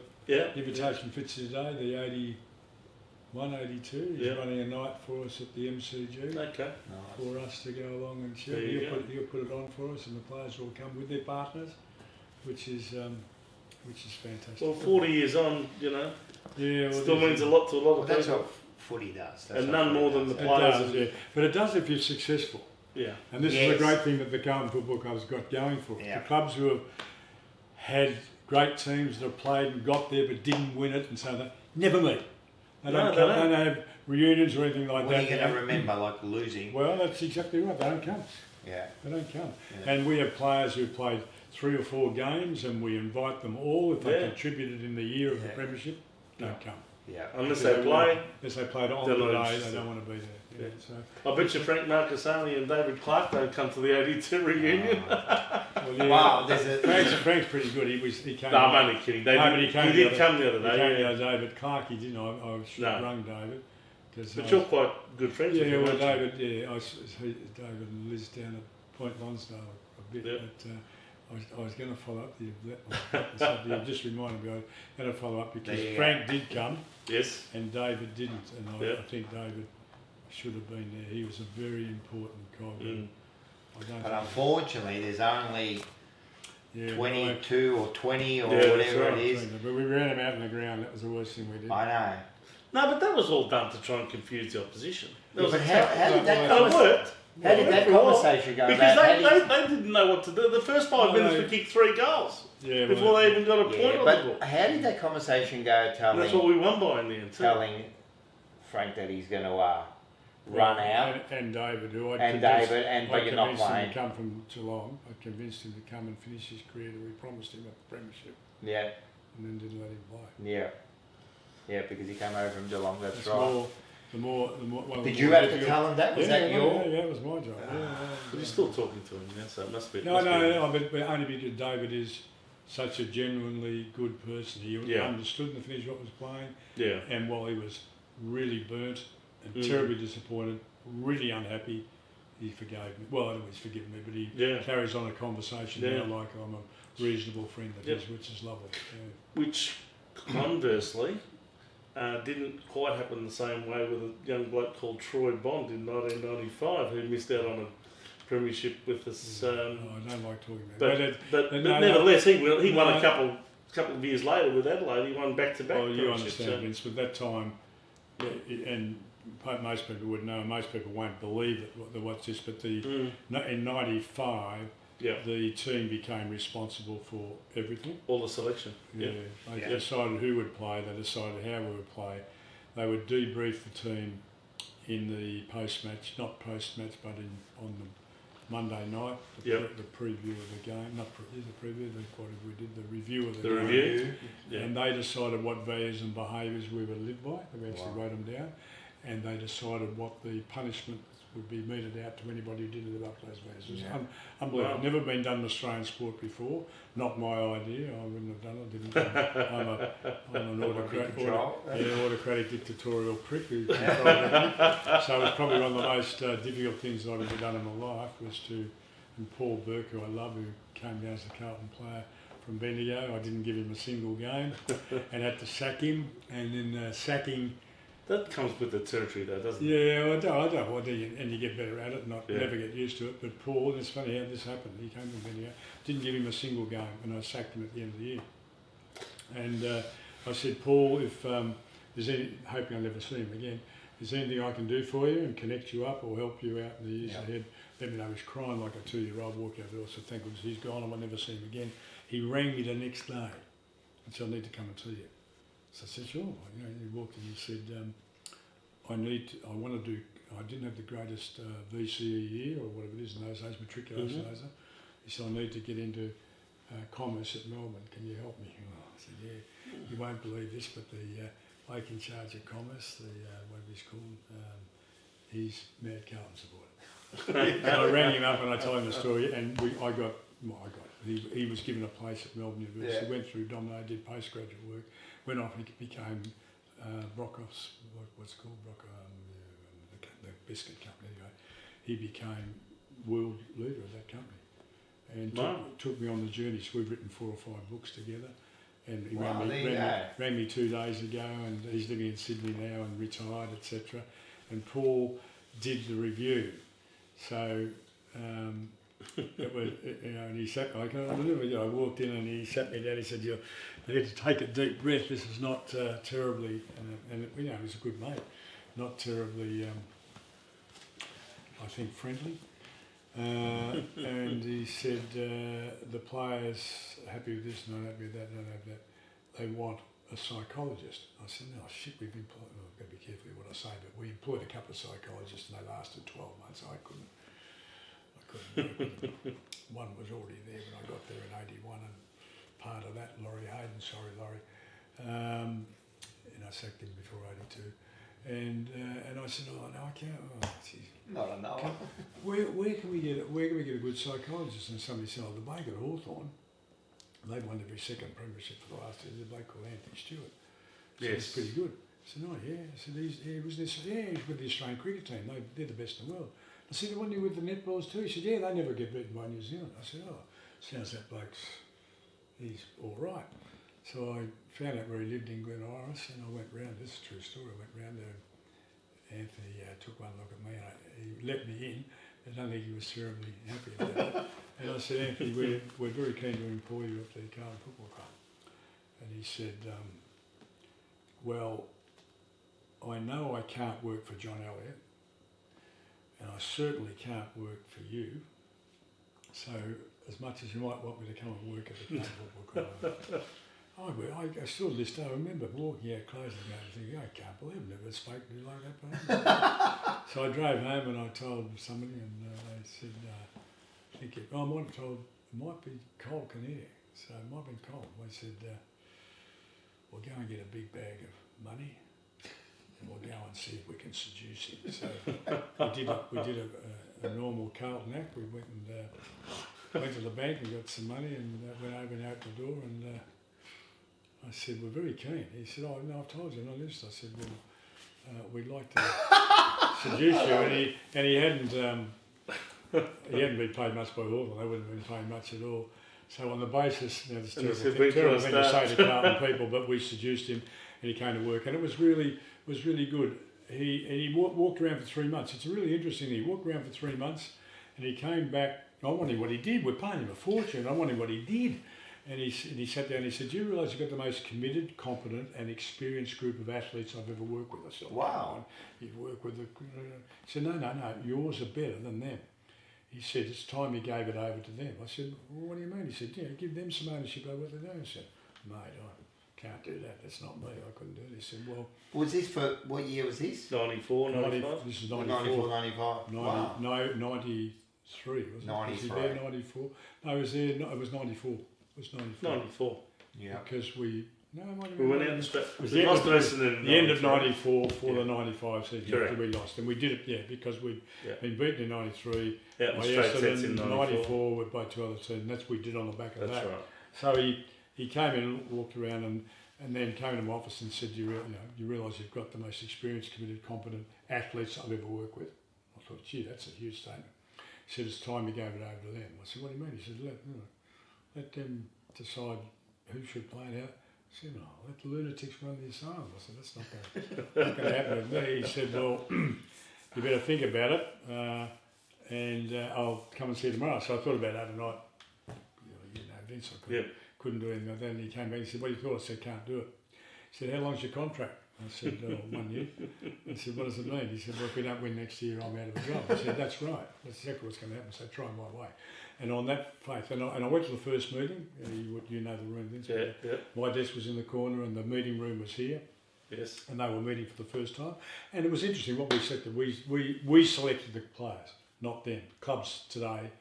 invitation Fitz today, the 81-82. He's running a night for us at the MCG. Okay. For us to go along and share. He'll put it on for us, and the players will come with their partners, which is fantastic. Well, 40 years on, still means a lot to a lot of people. That's what footy does. And none more than the players. But it does if you're successful. Yeah. And this is a great thing that the Carlton Football Club's got going for it. Yeah. The clubs who have had great teams that have played and got there but didn't win it, and so they never meet. They don't have reunions or anything like that. When are you going to remember, like losing? Well, that's exactly right. They don't come. Yeah. They don't come. Yeah. And we have players who played 3 or 4 games, and we invite them all if they contributed in the year of the premiership. Don't come. Yeah. Unless they play. Unless they played on the day, they don't want to be there. Yeah. So I bet you Frank Marcassani and David Clark don't come to the 82 reunion. Wow, Frank's pretty good. He came. No, I'm only kidding. He did come the other day. David Clark, he didn't. I should have rung David. But you're quite good friends with him, aren't you? David and Liz down at Point Lonsdale a bit. Yep. But, I was going to follow up you just reminded me. I was going to follow up because Frank did come. Yes. And David didn't, and I think David should have been there. He was a very important cog. But unfortunately, there's only 22 or 20 or whatever it is. But we ran him out on the ground. That was the worst thing we did. I know. No, but that was all done to try and confuse the opposition. But how did that conversation go? Because they didn't know what to do. The first 5 minutes we kicked 3 goals before they even got a point on the ball. But how did that conversation go? That's what we won by in the end too. Telling Frank that he's going to run out. And David, but you're not playing. Him to come from Geelong. I convinced him to come and finish his career. We promised him a premiership. Yeah. And then didn't let him play. Yeah. Yeah, because he came over from Geelong. That's right. Did you have to tell him that? Was that your? Yeah, it was my job. But you're still talking to him now, so it must be. No, but only because David is such a genuinely good person. He understood and finished what was playing. Yeah. And while he was really burnt and terribly disappointed, really unhappy, he forgave me. Well, I don't know he's forgiven me, but he carries on a conversation now like I'm a reasonable friend of his, which is lovely. Yeah. Which, conversely, didn't quite happen the same way with a young bloke called Troy Bond in 1995 who missed out on a premiership with us. I don't like talking about it. But nevertheless, he won a couple of years later with Adelaide. He won back-to-back premierships. You understand, Vince, but that time, and most people would know, most people won't believe it, what's this, but in 95, the team became responsible for everything. All the selection. They decided who would play, they decided how we would play. They would debrief the team in the post-match, not post-match, but on the Monday night, the preview of the game, the review of the game. Review. And they decided what values and behaviours we would live by. They actually wrote them down. And they decided what the punishment would be meted out to anybody who didn't live up to those values. It was unbelievable. Never been done in Australian sport before. Not my idea. I wouldn't have done it. I'm an autocratic dictatorial prick who controlled everything. So it was probably one of the most difficult things that I've ever done in my life was and Paul Burke, who I love, who came down as a Carlton player from Bendigo. I didn't give him a single game and had to sack him. And in sacking... That comes with the territory, though, doesn't it? Yeah, I don't. And you get better at it, never get used to it. But Paul, it's funny how this happened. He came from Bendigo, didn't give him a single game, and I sacked him at the end of the year. And I said, Paul, if there's hoping I'll never see him again, is there anything I can do for you and connect you up or help you out in the years ahead? Let me know. He was crying like a 2-year-old, walked out the door. I said, thank goodness he's gone, I will never see him again. He rang me the next day and said, I need to come and see you. So I said, sure. He walked in and he said, I didn't have the greatest VCE year or whatever it is in those days, matriculation days. He said, I need to get into commerce at Melbourne. Can you help me? I said, yeah. You won't believe this, but the bloke in charge of commerce, whatever he's called, he's mad Carlton supporter. And I rang him up and I told him the story, and I got he was given a place at Melbourne University, went through Domino, did postgraduate work, went off and became Brockhoff's, what's it called, the biscuit company anyway. He became world leader of that company and took me on the journey. So we've written 4 or 5 books together. And he rang me 2 days ago, and he's living in Sydney now and retired, etc. And Paul did the review. So it was, and he sat. I walked in and he sat me down. He said, "You need to take a deep breath. This is not terribly." And he was a good mate, not terribly, I think, friendly. And he said, the players are happy with this, not happy with that, not happy with that. They want a psychologist. I said, no, shit, we've employed, I've got to be careful what I say, but we employed a couple of psychologists and they lasted 12 months. I couldn't work with them. One was already there when I got there in 81, and part of that, Laurie Hayden, sorry Laurie, and I sacked him before 82. And I said, oh no, I can't. Oh, geez. Not enough. Where can we get a good psychologist? And somebody said, oh, the bloke at Hawthorn, they've won every second premiership for the last year. There's a bloke called Anthony Stewart. So yes, he's pretty good. I said, oh yeah. I said, he's with the Australian cricket team. They're the best in the world. I said, wasn't he with the netballs too? He said, yeah, they never get beaten by New Zealand. I said, oh, sounds that he's all right. So I found out where he lived in Glen Iris, and I went round. This is a true story. I went round there. Anthony took one look at me, and he let me in. I don't think he was terribly happy about that. And I said, Anthony, we're very keen to employ you at the Carlton Football Club. And he said, well, I know I can't work for John Elliott, and I certainly can't work for you. So as much as you might want me to come and work at the Carlton Football Club, I still I remember walking out closing game and thinking, I can't believe I've never spoken to you like that before. So I drove home and I told somebody, and they said, I might have told, it might be Cole Kinnear. So it might have been Cole. They said, we'll go and get a big bag of money and we'll go and see if we can seduce him. So we did a normal Carlton act. We went to the bank and got some money and went over and out the door, and I said, we're very keen. He said, oh, no, I've told you, I'm not interested. I said, well, we'd like to seduce you. And he hadn't been paid much by Hawthorn. They wouldn't have been paying much at all. So on the basis, it's terrible thing to say to Carlton people, but we seduced him and he came to work. And it was really good. He walked around for 3 months. It's really interesting. He walked around for 3 months and he came back. I wanted what he did. We're paying him a fortune. I wanted what he did. And he sat down and he said, do you realise you've got the most committed, competent and experienced group of athletes I've ever worked with? I said, wow. You've worked with he said, no, yours are better than them. He said, it's time you gave it over to them. I said, well, what do you mean? He said, give them some ownership over what they're doing. I said, mate, I can't do that. That's not me. I couldn't do it. He said, well... Was this for, what year was this? 94, 95? This is 94. 94, 95. Wow. No, 93, wasn't it? 93. Was he there 94? No, it was there, no, it was 94. It was 94. 94. Yeah. Because we went out and the end of 94 for the 95 season. Correct. We lost. And we did it, because we'd been beaten in 93. Yeah, by straight sets in 94 by 2 other teams. And that's what we did on the back of that. That's right. So he came in and walked around and then came to my office and said, you realise you've got the most experienced, committed, competent athletes I've ever worked with. I thought, gee, that's a huge statement. He said, it's time you gave it over to them. I said, what do you mean? He said, let them decide who should play it out. I said, no, let the lunatics run the asylum. I said, that's not going to happen with me. He said, well, you better think about it, and I'll come and see you tomorrow. So I thought about it overnight. Vince, I couldn't do anything. Then he came back and said, what do you thought? I said, can't do it. He said, how long's your contract? I said, 1 year. I said, what does it mean? He said, well, if we don't win next year, I'm out of a job. I said, that's right. That's exactly what's going to happen. So try my way. And on that faith, and I went to the first meeting. You know the room, Vince. Yeah. My desk was in the corner and the meeting room was here. Yes. And they were meeting for the first time. And it was interesting what we selected. We selected the players, not them. Clubs today,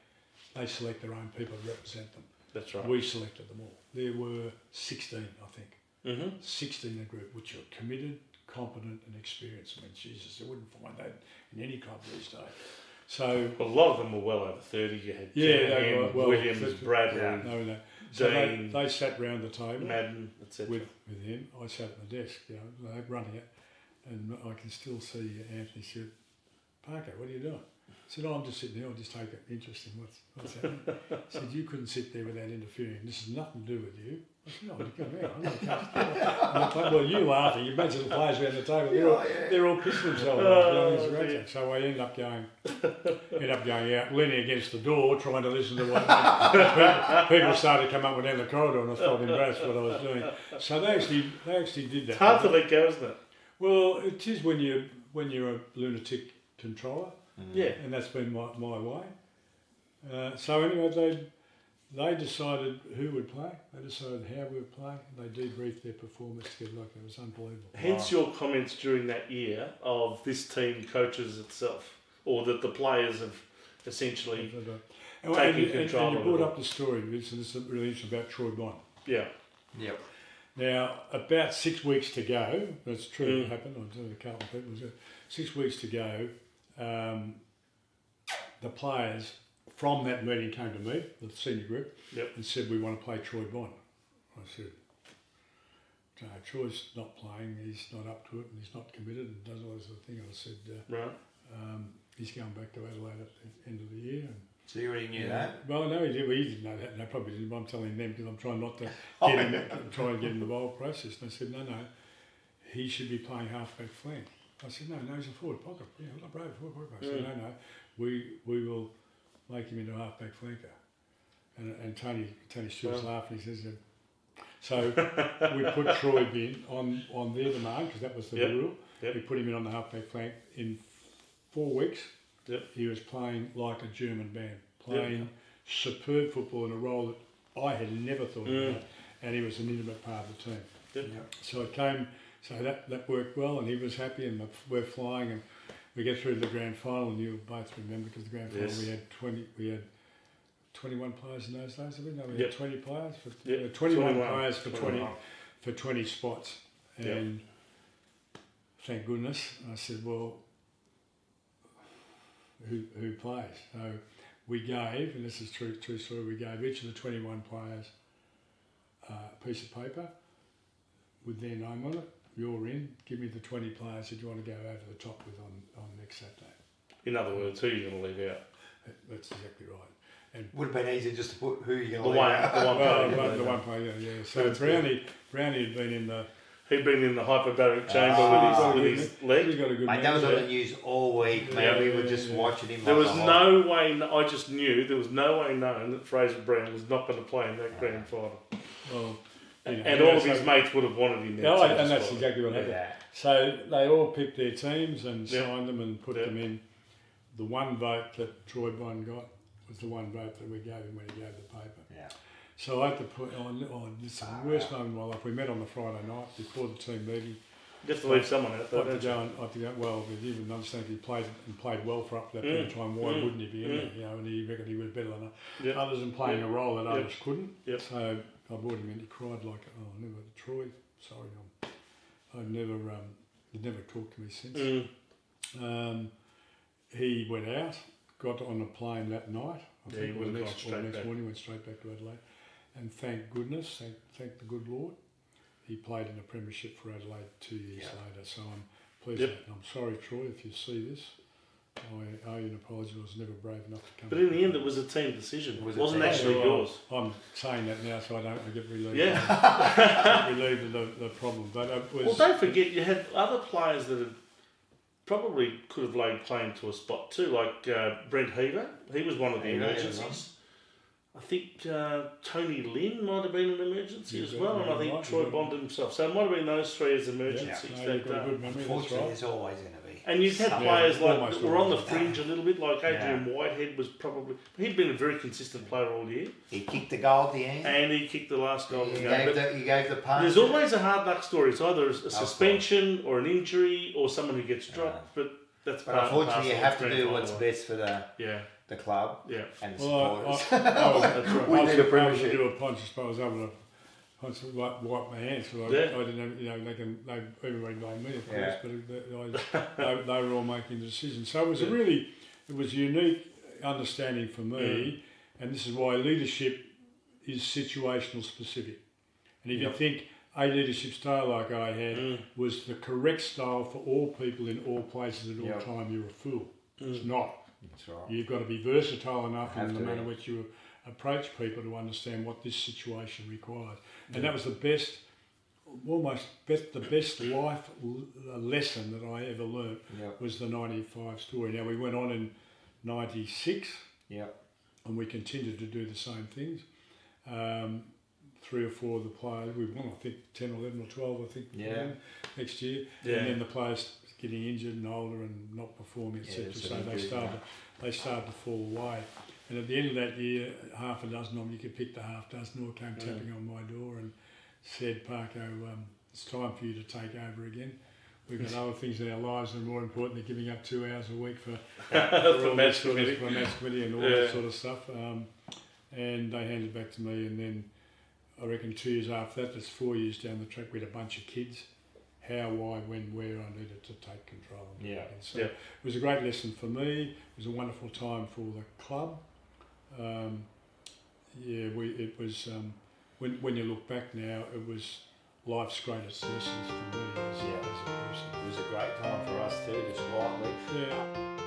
they select their own people to represent them. That's right. We selected them all. There were 16, I think. Mm-hmm. 16 in a group, which are committed, competent and experienced. I mean, Jesus, you wouldn't find that in any club these days. So a lot of them were well over 30. You had they were well, Williams, Bradley, no. So Dean, they sat round the table, Madden, etc. with him. I sat at the desk, running it, and I can still see Anthony said, "Parker, what are you doing?" I said, "I'm just sitting there. I'll just take an interest in what's happening." He said, "You couldn't sit there without interfering. This has nothing to do with you." I said, "No, come out. I'm not comfortable." Well, you laughing. You mentioned the players around the table. They're all pissing themselves. So I ended up going out, leaning against the door, trying to listen to what people started to come up and down the corridor, and I felt embarrassed what I was doing. So they actually did that. It's hard to let go, isn't it? Well, it is when you're a lunatic controller. Yeah. And that's been my way. So anyway, they decided who would play. They decided how we would play. They debriefed their performance together. Like, it was unbelievable. Hence your comments during that year of this team coaches itself, or that the players have essentially taken control. And you brought up the story, Vince, and this is really interesting about Troy Bond. Yeah. Yep. Now, about 6 weeks to go, that's true, it happened, I'm telling the Carlton people, 6 weeks to go, the players from that meeting came to me, the senior group, and said, "We want to play Troy Bond." I said, "No, Troy's not playing, he's not up to it, and he's not committed, and does all this sort of thing." I said, "He's going back to Adelaide at the end of the year." And so you already knew that? Well, no, he didn't know that, and they probably didn't. I'm telling them because I'm trying not to try and get in the whole process. And I said, no, he should be playing half-back flank. I said, no, he's a forward pocket. Yeah, I'm not brave, forward pocket. I said, no, we will make him into a half-back flanker. And Tony Stewart's laughing. He says, so we put Troy in on their demand, because that was the rule. We put him in on the half-back flank. In 4 weeks, he was playing like a German band, playing superb football in a role that I had never thought about, and he was an intimate part of the team. So it came, so that worked well, and he was happy, and we're flying, and we get through to the grand final, and you'll both remember, because the grand final we had 21 players in those days, did we? No, we had 20 players, 21 players for 20 spots, and thank goodness. I said, well, who plays? So we gave, and this is true story, we gave each of the 21 players a piece of paper with their name on it. You're in, give me the 20 players that you want to go over the top with on next Saturday. In other words, who are you going to leave out? That's exactly right. And would have been easier just to put who you're going to leave out. The one player, yeah. So Brownie had been in the... He'd been in the hyperbaric chamber with his leg. He's got a good mate, that was on the news all week, mate. We were just watching him. There was no way, I just knew, there was no way known that Fraser Brown was not going to play in that grand final. Well, and all of his mates would have wanted him there. And that's exactly what happened. So they all picked their teams and signed them and put them in. The one vote that Troy Bond got was the one vote that we gave him when he gave the paper. Yeah. So I had to put this is the worst moment of my life. We met on the Friday night before the team meeting. You have to leave someone out there. I had to go, well, but you didn't understand if he played well for up to that point in time, why wouldn't he be in there? You know, and he reckoned he was better than others and playing a role that others couldn't. So I brought him in, he cried like, I never, Troy, sorry, he'd never talked to me since. He went out, got on a plane that night. I think the next morning went straight back to Adelaide. And thank goodness, thank the good Lord, he played in a premiership for Adelaide 2 years later. So I'm pleased with that. And I'm sorry, Troy, if you see this. I owe you an apology. I was never brave enough to come. But in the end, it was a team decision. It wasn't actually yours. I'm saying that now, so I get relieved. Relieved of the problem. But it was. Well, don't forget, you had other players that had probably could have laid claim to a spot too, like Brent Heaver. He was one of the emergencies. I think Tony Lynn might have been an emergency as well, and I think Troy Bond himself. So it might have been those three as emergencies. Unfortunately, there's always going to be. And you've had players like that were on the fringe a little bit, like Adrian Whitehead was probably... He'd been a very consistent player all year. He kicked the goal at the end. And he kicked the last goal. He gave the pass. There's always a hard luck story. It's either a suspension or an injury or someone who gets dropped, but that's part of the unfortunately, you have to do what's best for the club and the supporters. We need a premiership. I do a punch as far as I was able to wipe my hands. So I didn't have, everybody blamed me, of course, but they were all making decisions. So it was a really it was a unique understanding for me, and this is why leadership is situational specific. And if you think a leadership style like I had was the correct style for all people in all places at all time, you're a fool. It's not. That's right. You've got to be versatile enough in the manner in which you approach people to understand what this situation requires. And that was the best life lesson that I ever learnt was the 95 story. Now we went on in 96 and we continued to do the same things. 3 or 4 of the players, we won I think 10, 11 or 12 I think next year. And then the players getting injured and older and not performing, etc. So they started to fall away. And at the end of that year, half a dozen of them, you could pick the half dozen, all came tapping on my door and said, Parko, it's time for you to take over again. We've got other things in our lives that are more important than giving up 2 hours a week for match committee and all that sort of stuff. And they handed it back to me, and then I reckon 2 years after that, that's 4 years down the track, we had a bunch of kids. How, why, when, where I needed to take control. So it was a great lesson for me. It was a wonderful time for the club. It was when you look back now, it was life's greatest lessons for me as a person. It was a great time for us too, just quietly.